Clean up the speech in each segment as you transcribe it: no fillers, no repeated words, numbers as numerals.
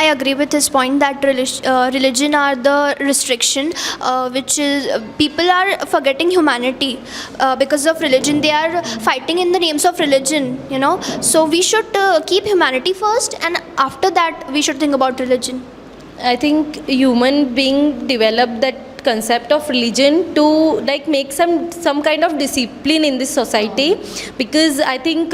I agree with his point that religion are the restriction, which is people are forgetting humanity because of religion. They are fighting in the names of religion, you know. So we should keep humanity first, and after that we should think about religion. I think human being developed that concept of religion to like make some kind of discipline in this society, because I think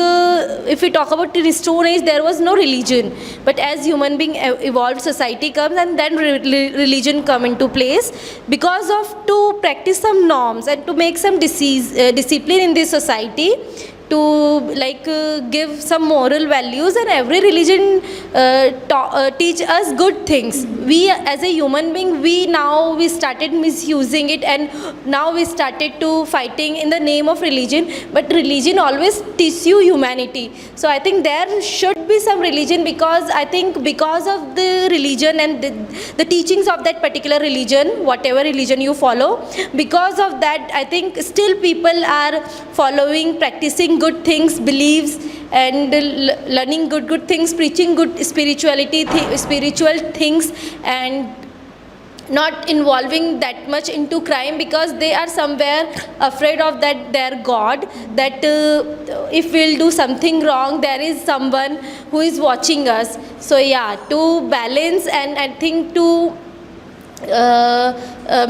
if we talk about the Stone Age, there was no religion, but as human being evolved, society comes, and then religion come into place because of to practice some norms and to make some discipline in this society, to like give some moral values, and every religion teach us good things. We as a human being, we started misusing it, and now we started to fighting in the name of religion, but religion always teaches you humanity. So I think there should be some religion, because I think because of the religion and the teachings of that particular religion, whatever religion you follow, because of that I think still people are following, practicing good things, beliefs, and learning good things, preaching good spiritual things, and not involving that much into crime, because they are somewhere afraid of that their god, that if we'll do something wrong, there is someone who is watching us. So yeah, to balance, and I think to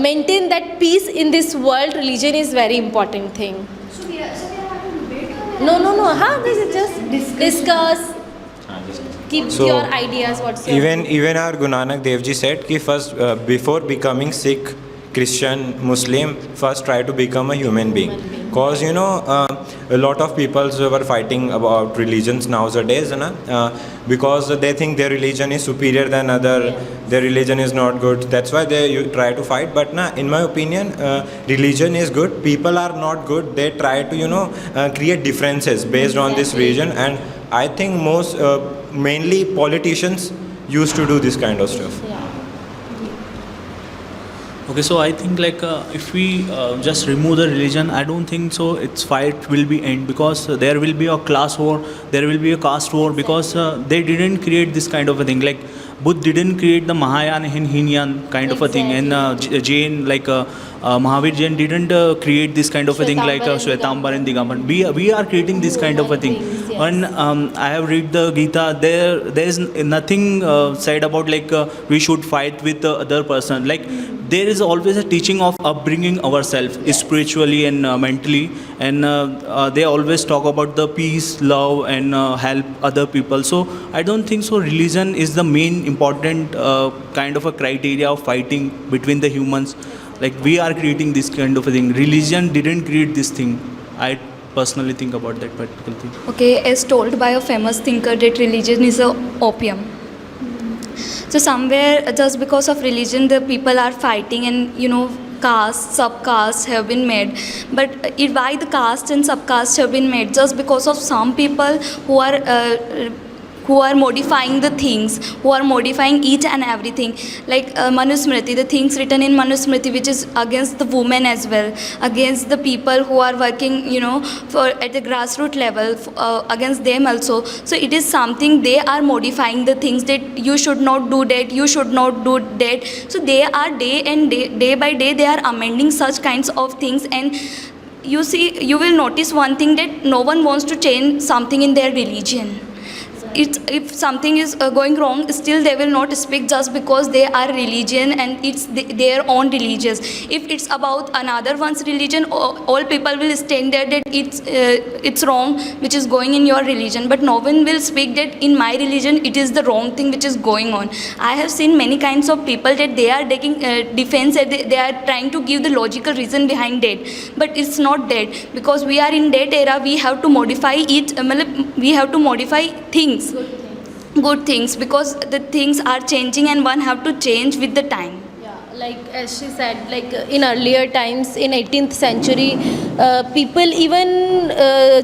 maintain that peace in this world, religion is very important thing. No. This is just discuss. Keep So, your ideas. What's your even our Guru Nanak Dev Ji said कि first before becoming Sikh, Christian, Muslim, first try to become a human being. Cause you know a lot of people were fighting about religions nowadays, because they think their religion is superior than other, their religion is not good. That's why they try to fight. But in my opinion, religion is good. People are not good. They try to create differences based on this religion, and I think most mainly politicians used to do this kind of stuff. Okay, so I think like if we just remove the religion, I don't think so its fight will be end, because there will be a class war, there will be a caste war, because they didn't create this kind of a thing. Like Buddha didn't create the Mahayana and Hinyan kind of a thing, and Jain like Mahavir Jain didn't create this kind of a thing like Shwetambar and Digambar. We are creating this kind of a thing. When I have read the Gita, there is nothing said about like we should fight with the other person. Like there is always a teaching of upbringing ourselves spiritually and mentally, and they always talk about the peace, love, and help other people. So I don't think so religion is the main important kind of a criteria of fighting between the humans. Like we are creating this kind of a thing. Religion didn't create this thing. I personally think about that particular thing. Okay, as told by a famous thinker that religion is a opium. So somewhere just because of religion the people are fighting, and castes, subcastes have been made. But why the castes and subcastes have been made? Just because of some people who are modifying the things, who are modifying each and everything. Like Manusmriti, the things written in Manusmriti, which is against the women as well, against the people who are working, for at the grassroots level, against them also. So it is something they are modifying the things, that you should not do that, you should not do that. So they are day by day, they are amending such kinds of things. And you will notice one thing, that no one wants to change something in their religion. If something is going wrong, still they will not speak, just because they are religion and it's their own religious. If it's about another one's religion, all people will stand there that it's wrong which is going in your religion, but no one will speak that in my religion it is the wrong thing which is going on. I have seen many kinds of people that they are taking defense, and they are trying to give the logical reason behind that, but it's not that, because we are in that era. We have to modify it, we have to modify things, good things, because the things are changing and one have to change with the time. Like as she said, like in earlier times in 18th century, people even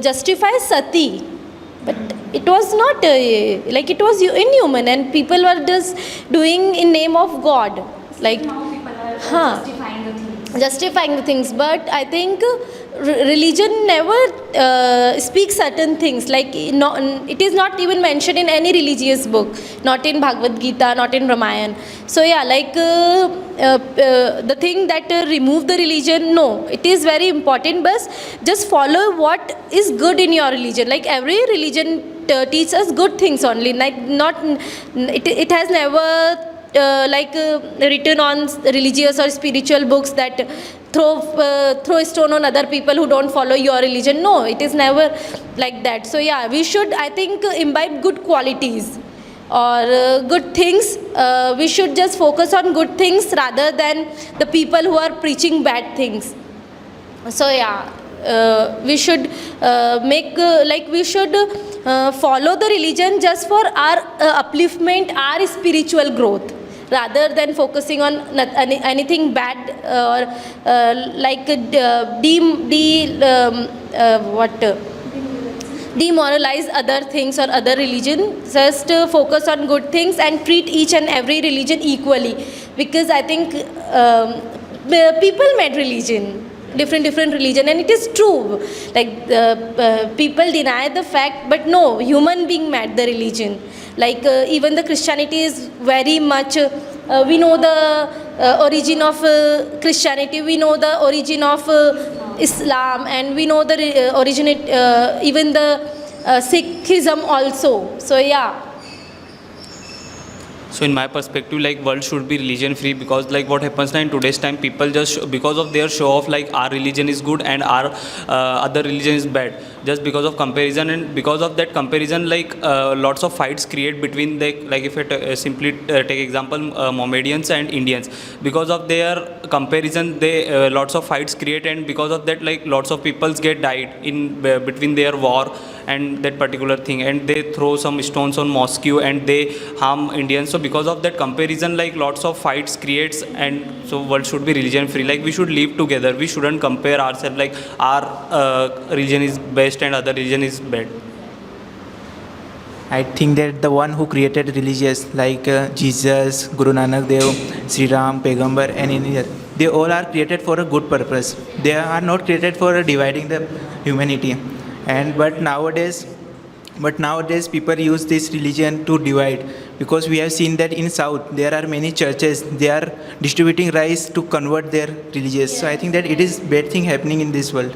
justify sati, but it was not like it was inhuman, and people were just doing in name of God. Like Now people are justifying the things. justifying the things, but I think religion never speaks certain things, like it is not even mentioned in any religious book, not in Bhagavad Gita, not in Ramayana. So yeah, like the thing that remove the religion, no, it is very important, but just follow what is good in your religion. Like every religion teaches us good things only, like not it has never written on religious or spiritual books that throw a stone on other people who don't follow your religion. No, it is never like that. So yeah, we should, I think, imbibe good qualities or good things. We should just focus on good things rather than the people who are preaching bad things. So yeah, we should we should follow the religion just for our upliftment, our spiritual growth, rather than focusing on anything bad or demoralize other things or other religion. Just focus on good things and treat each and every religion equally, because I think people made religion, different religion, and it is true, like people deny the fact, but no, human being made the religion. Like even the Christianity is very much we know the origin of Christianity, we know the origin of Islam, and we know the even the Sikhism also. So yeah. So in my perspective, like world should be religion free, because like what happens now in today's time, people just because of their show off, like our religion is good and our other religion is bad, just because of comparison, and because of that comparison, like lots of fights create between like if I simply take example Mohammedans and Indians, because of their comparison they lots of fights create, and because of that, like lots of people get died in between their war and that particular thing, and they throw some stones on mosque and they harm Indians. So because of that comparison, like lots of fights creates, and so world should be religion free. Like we should live together, we shouldn't compare ourselves like our religion is best and other religion is bad. I think that the one who created religions like Jesus, Guru Nanak Dev, Sri Ram, Pegambar, and any other, they all are created for a good purpose. They are not created for dividing the humanity. But nowadays people use this religion to divide, because we have seen that in South there are many churches, they are distributing rice to convert their religious. So I think that it is bad thing happening in this world.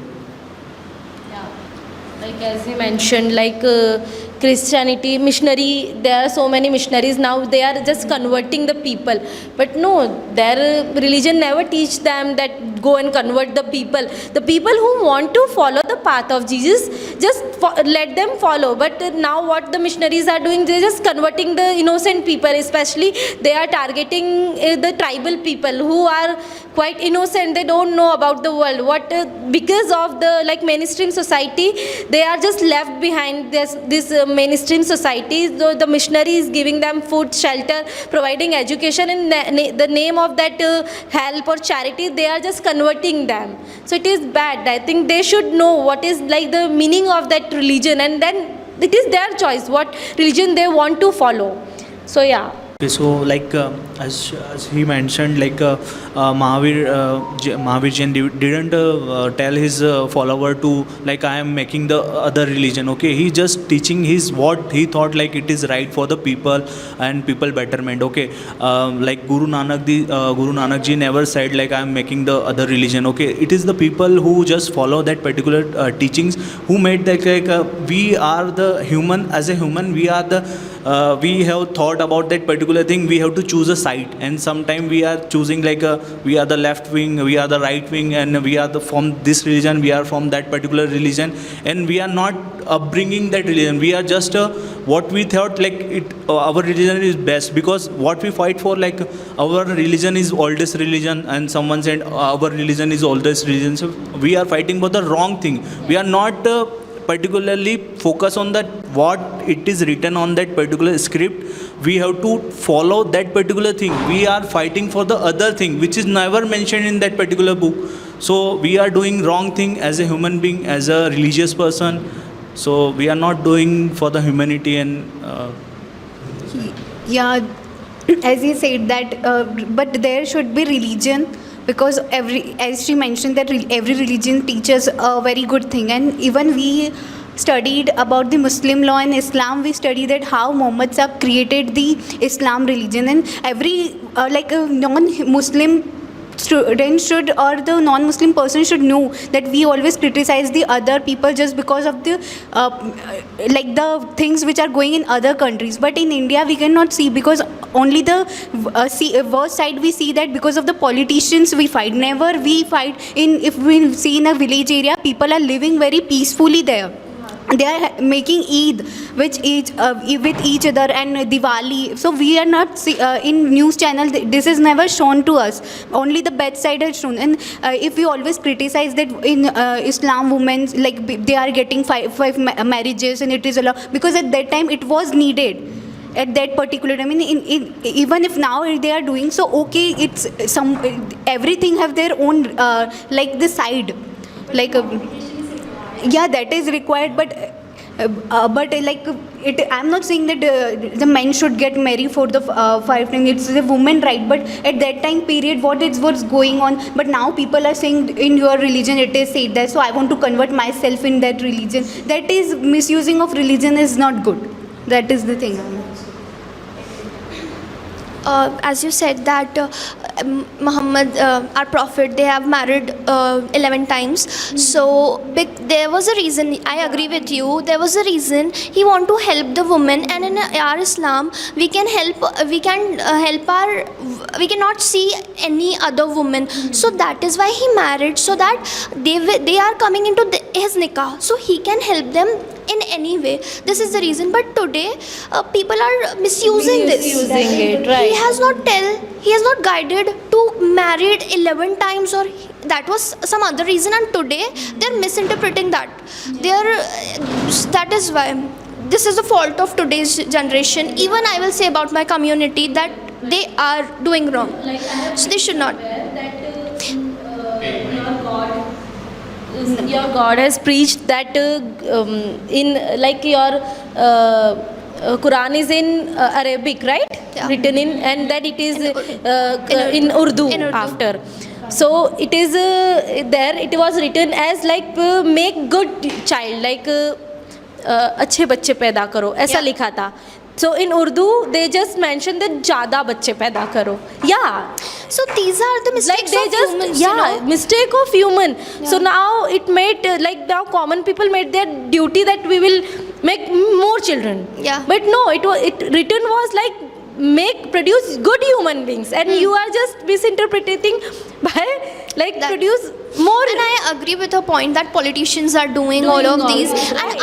Like as you mentioned, like Christianity, missionary, there are so many missionaries now, they are just converting the people. But no, their religion never teach them that go and convert the people. The people who want to follow the path of Jesus, just let them follow. But now what the missionaries are doing, they're just converting the innocent people, especially they are targeting the tribal people who are quite innocent, they don't know about the world. Because of the like mainstream society, they are just left behind this mainstream society. So the missionary is giving them food, shelter, providing education in the name of that help or charity, they are just converting them. So it is bad. I think they should know what is like the meaning of that religion, and then it is their choice what religion they want to follow. So yeah. Okay, so like as he mentioned, like Mahavir Jain didn't tell his follower to like I am making the other religion. Okay, he just teaching his what he thought like it is right for the people and people betterment. Okay, like Guru Nanak ji never said like I am making the other religion. Okay, it is the people who just follow that particular teachings who made that like we are the human, as a human we are the we have thought about that particular thing, we have to choose a side, and sometimes we are choosing like we are the left wing, we are the right wing, and we are from this religion, we are from that particular religion, and we are not upbringing that religion. We are just what we thought like our religion is best, because what we fight for, like our religion is oldest religion, and someone said our religion is oldest religion. So we are fighting for the wrong thing. We are not particularly focus on that what it is written on that particular script. We have to follow that particular thing. We are fighting for the other thing which is never mentioned in that particular book. So we are doing wrong thing as a human being, as a religious person. So we are not doing for the humanity. And yeah, as he said that but there should be religion because as she mentioned that every religion teaches a very good thing, and even we studied about the Muslim law and Islam. We studied that how Muhammad Sahib created the Islam religion, and every like a non-Muslim student should, or the non-Muslim person should know that we always criticize the other people just because of the like the things which are going in other countries, but in India we cannot see, because only the worst side we see, that because of the politicians we fight. Never we fight in, if we see in a village area, people are living very peacefully there. They are making Eid with each other, and Diwali. So we are not in news channel. This is never shown to us. Only the bad side is shown. And if we always criticize that in Islam, women like they are getting five marriages and it is allowed, because at that time it was needed. At that particular time, even if now they are doing so, okay, it's some everything have their own like the side, like. Yeah, that is required, but like it, I'm not saying that the men should get married for the 5 times. It's the woman right, but at that time period, what's going on? But now people are saying in your religion it is said that, so I want to convert myself in that religion. That is misusing of religion is not good. That is the thing. As you said that Muhammad, our prophet, they have married 11 times. So there was a reason. I agree with you. There was a reason. He want to help the woman, and in our Islam, we cannot see any other woman. So that is why he married, so that they are coming into his nikah, so he can help them in any way. This is the reason. But today people are misusing this. it, right? He has not guided to married 11 times, or that was some other reason, and today they're misinterpreting that. That is why this is the fault of today's generation. Even I will say about my community that they are doing wrong, so they should not. Your God has preached that in like your Quran is in Arabic, right? Yeah. Written in, and that it is in Urdu In Urdu. after. So it is there. It was written as like make good child, like अच्छे बच्चे पैदा करो, ऐसा Yeah. लिखा था. So in Urdu they just mentioned that ज़्यादा बच्चे पैदा करो. Yeah. So these are the mistakes Like they of just humans, mistake of human. So now it made like now common people made their duty that we will make more children. Yeah. But no, it written was like produce good human beings, and you are just misinterpreting by like That- produce more. And I agree with her point that politicians are doing all of these. And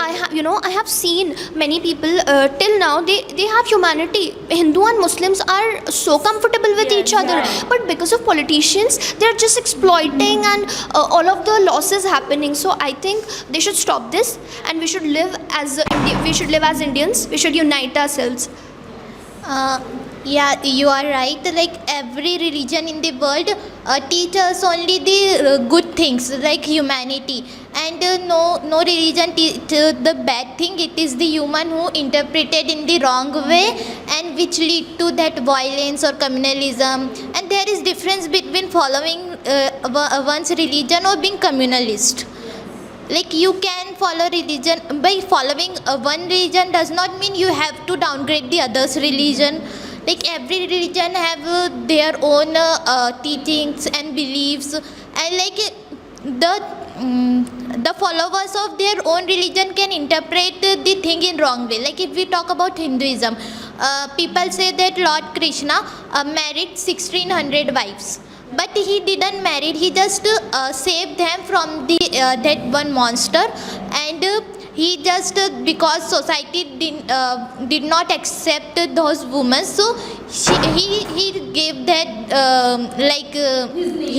I have seen many people till now they have humanity. Hindu and Muslims are so comfortable with each other, but because of politicians, they're just exploiting, and all of the losses happening. So I think they should stop this, and we should live as Indians. We should unite ourselves. Yeah, you are right. Like every religion in the world teaches only the good things, like humanity, and no religion teach the bad thing. It is the human who interpreted in the wrong way, and which lead to that violence or communalism. And there is difference between following one's religion or being communalist. Like you can follow religion, by following one religion does not mean you have to downgrade the other's religion. Like every religion have their own teachings and beliefs, and like the followers of their own religion can interpret the thing in wrong way. Like if we talk about Hinduism, people say that Lord Krishna married 1600 wives. But he didn't marry, he just saved them from the that one monster, and he just because society did not accept those women, so he gave that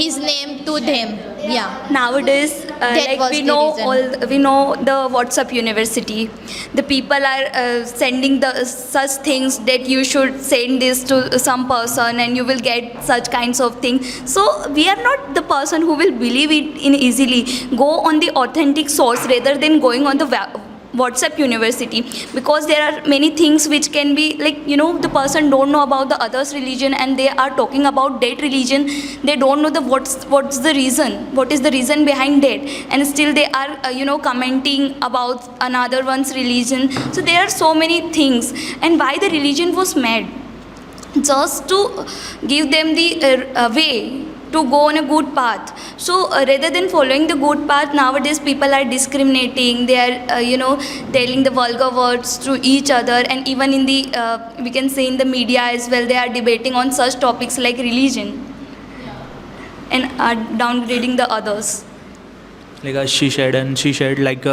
his name to them. Yeah. Nowadays, That was we the know reason. we know the WhatsApp university. The people are sending such things that you should send this to some person and you will get such kinds of things. So we are not the person who will believe it in easily. Go on the authentic source rather than going on the WhatsApp University, because there are many things which can be like, the person don't know about the other's religion and they are talking about that religion. They don't know the what's the reason, what is the reason behind that, and still they are commenting about another one's religion. So there are so many things, and why the religion was made, just to give them the way to go on a good path. So rather than following the good path, nowadays people are discriminating. They are telling the vulgar words to each other, and even in the we can say in the media as well, they are debating on such topics like religion and are downgrading the others. Like as she said like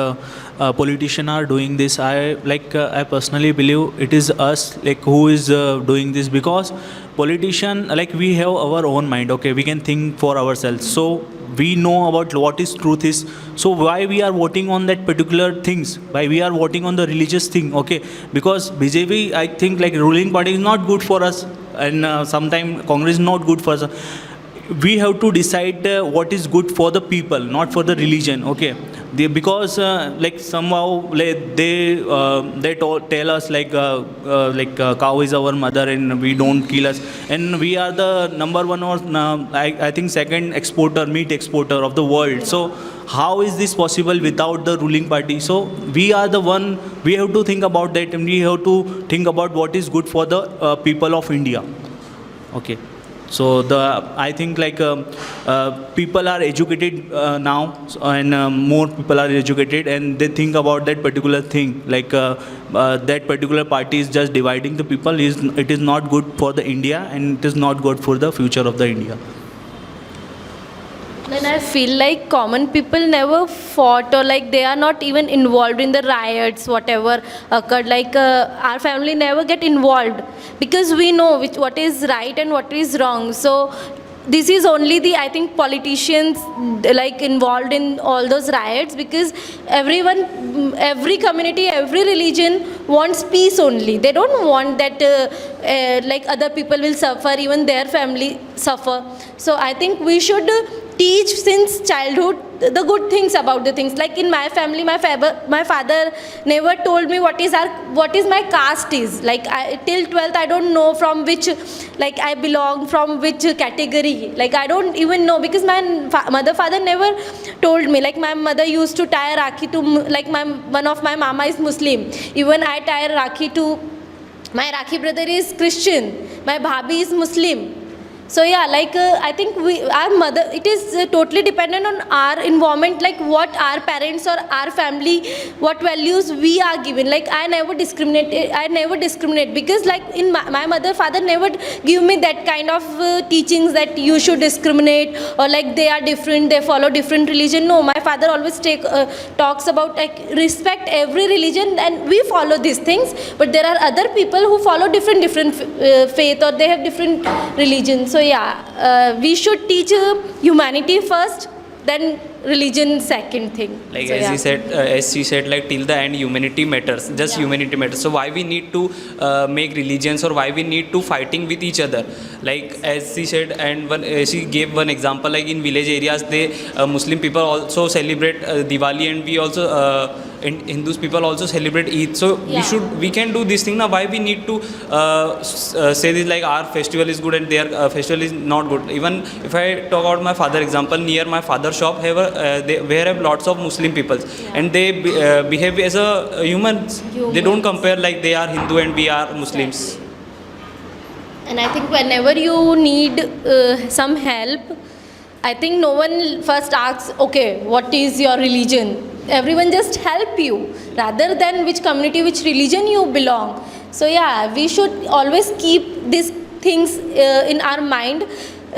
politicians are doing this. I personally believe it is us like who is doing this, because politician, like, we have our own mind, okay, we can think for ourselves, so we know about what is truth is. So why we are voting on that particular things, why we are voting on the religious thing, okay, because BJP, I think, like, ruling party is not good for us, and sometimes Congress is not good for us. We have to decide what is good for the people, not for the religion, okay. Because like somehow like, they tell us like cow is our mother and we don't kill us, and we are the number one or I think second meat exporter of the world. So how is this possible without the ruling party? So we are the one, we have to think about that, and we have to think about what is good for the people of India, okay. So I think like people are educated now, and more people are educated, and they think about that particular thing. Like that particular party is just dividing the people. It is not good for the India, and it is not good for the future of the India. And I feel like common people never fought, or like they are not even involved in the riots, whatever occurred. Like our family never get involved, because we know what is right and what is wrong. So this is only the, I think, politicians like involved in all those riots, because everyone, every community, every religion wants peace only. They don't want that like other people will suffer, even their family suffer. So I think we should teach since childhood the good things about the things. Like in my family, my father never told me what is my caste is. Like till 12th I don't know from which, like I belong, from which category. Like I don't even know, because my father never told me. Like my mother used to tie Rakhi to, like one of my mama is Muslim. Even I tie Rakhi to, my Rakhi brother is Christian. My bhabhi is Muslim. So yeah, like I think our mother, it is totally dependent on our environment, like what our parents or our family, what values we are given. Like I never discriminate, because like in my mother, father never give me that kind of teachings that you should discriminate, or like they are different, they follow different religion. No, my father always talks about like respect every religion, and we follow these things. But there are other people who follow different faith, or they have different religions. So yeah, we should teach humanity first, then religion second thing. Like so, as she said, like till the end humanity matters, just humanity matters. So why we need to make religions, or why we need to fighting with each other? Like as she said, and she gave one example, like in village areas, Muslim people also celebrate Diwali, and we also Hindus people also celebrate Eid. So we can do this thing now. Why we need to say this, like our festival is good and their festival is not good? Even if I talk about my father example, near my father's shop we have lots of Muslim people, and they behave as a humans. They don't compare like they are Hindu and we are Muslims. And I think whenever you need some help, I think no one first asks, okay, what is your religion? Everyone just help you, rather than which community, which religion you belong. So yeah, we should always keep these things in our mind,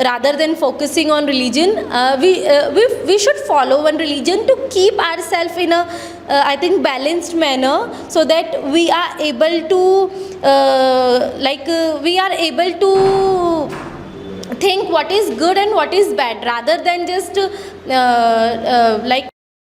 rather than focusing on religion. We should follow one religion to keep ourselves in a I think balanced manner, so that we are able to we are able to think what is good and what is bad, rather than just like